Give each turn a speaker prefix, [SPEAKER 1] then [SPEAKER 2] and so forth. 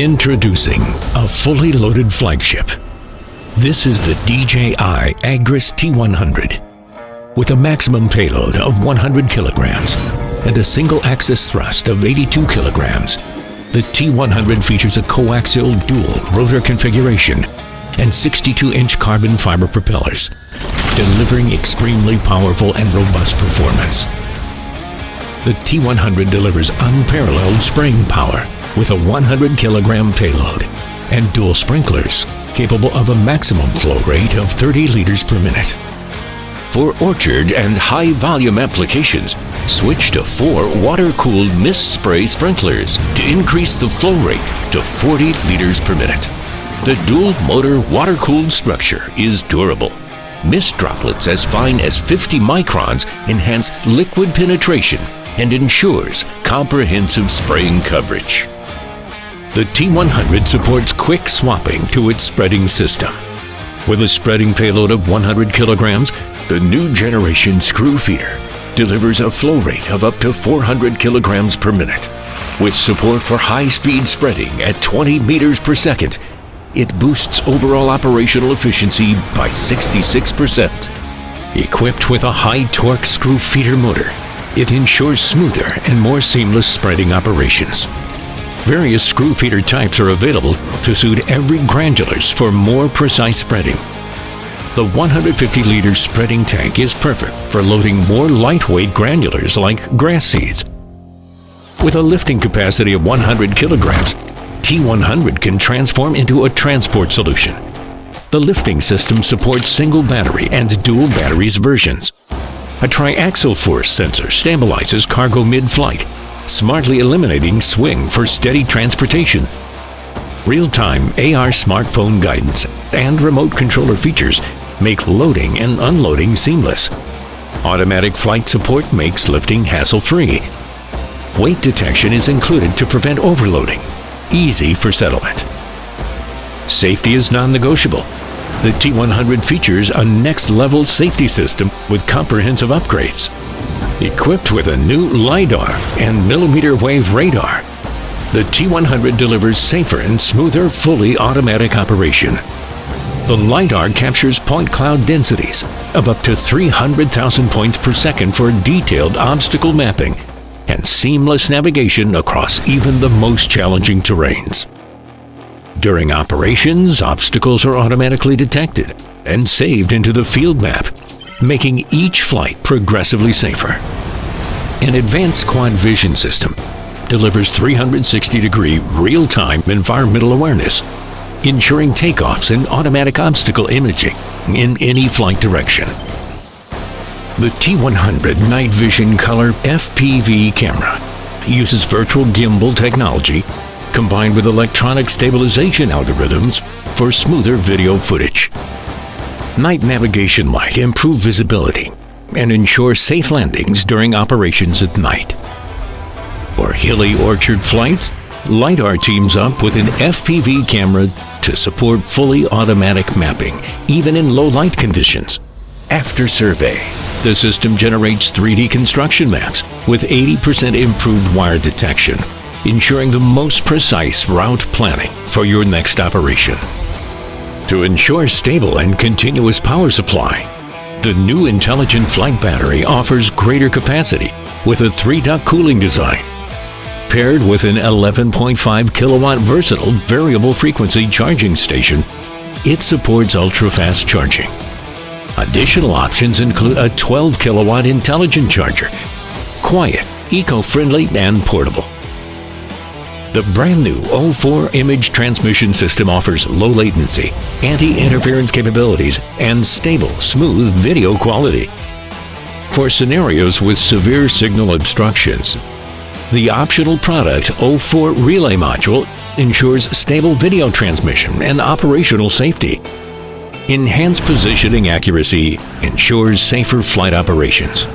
[SPEAKER 1] Introducing a fully loaded flagship. This is the DJI Agras T100. With a maximum payload of 100 kilograms and a single-axis thrust of 82 kilograms, the T100 features a coaxial dual rotor configuration and 62-inch carbon fiber propellers, delivering extremely powerful and robust performance. The T100 delivers unparalleled spraying power with a 100 kilogram payload and dual sprinklers capable of a maximum flow rate of 30 liters per minute. For orchard and high volume applications, switch to 4 water-cooled mist spray sprinklers to increase the flow rate to 40 liters per minute. The dual motor water-cooled structure is durable. Mist droplets as fine as 50 microns enhance liquid penetration and ensures comprehensive spraying coverage. The T100 supports quick swapping to its spreading system. With a spreading payload of 100 kilograms, the new generation screw feeder delivers a flow rate of up to 400 kilograms per minute. With support for high-speed spreading at 20 meters per second, it boosts overall operational efficiency by 66%. Equipped with a high-torque screw feeder motor, it ensures smoother and more seamless spreading operations. Various screw feeder types are available to suit every granulars for more precise spreading. The 150-liter spreading tank is perfect for loading more lightweight granulars like grass seeds. With a lifting capacity of 100 kilograms, T100 can transform into a transport solution. The lifting system supports single battery and dual batteries versions. A triaxial force sensor stabilizes cargo mid-flight, smartly eliminating swing for steady transportation. Real-time AR smartphone guidance and remote controller features make loading and unloading seamless. Automatic flight support makes lifting hassle-free. Weight detection is included to prevent overloading. Easy for settlement. Safety is non-negotiable. The T100 features a next-level safety system with comprehensive upgrades. Equipped with a new LiDAR and millimeter wave radar, the T100 delivers safer and smoother fully automatic operation. The LiDAR captures point cloud densities of up to 300,000 points per second for detailed obstacle mapping and seamless navigation across even the most challenging terrains. During operations, obstacles are automatically detected and saved into the field map, making each flight progressively safer. An advanced quad vision system delivers 360-degree real-time environmental awareness, ensuring takeoffs and automatic obstacle imaging in any flight direction. The T100 Night Vision Color FPV camera uses virtual gimbal technology combined with electronic stabilization algorithms for smoother video footage. Night navigation light improve visibility and ensure safe landings during operations at night. For hilly orchard flights, LiDAR teams up with an FPV camera to support fully automatic mapping, even in low light conditions. After survey, the system generates 3D construction maps with 80% improved wire detection, ensuring the most precise route planning for your next operation. To ensure stable and continuous power supply, the new Intelligent Flight Battery offers greater capacity with a 3-duct cooling design. Paired with an 11.5 kilowatt versatile variable frequency charging station, it supports ultra-fast charging. Additional options include a 12 kilowatt intelligent charger, quiet, eco-friendly, and portable. The brand new O4 image transmission system offers low latency, anti-interference capabilities, and stable, smooth video quality. For scenarios with severe signal obstructions, the optional product O4 Relay Module ensures stable video transmission and operational safety. Enhanced positioning accuracy ensures safer flight operations.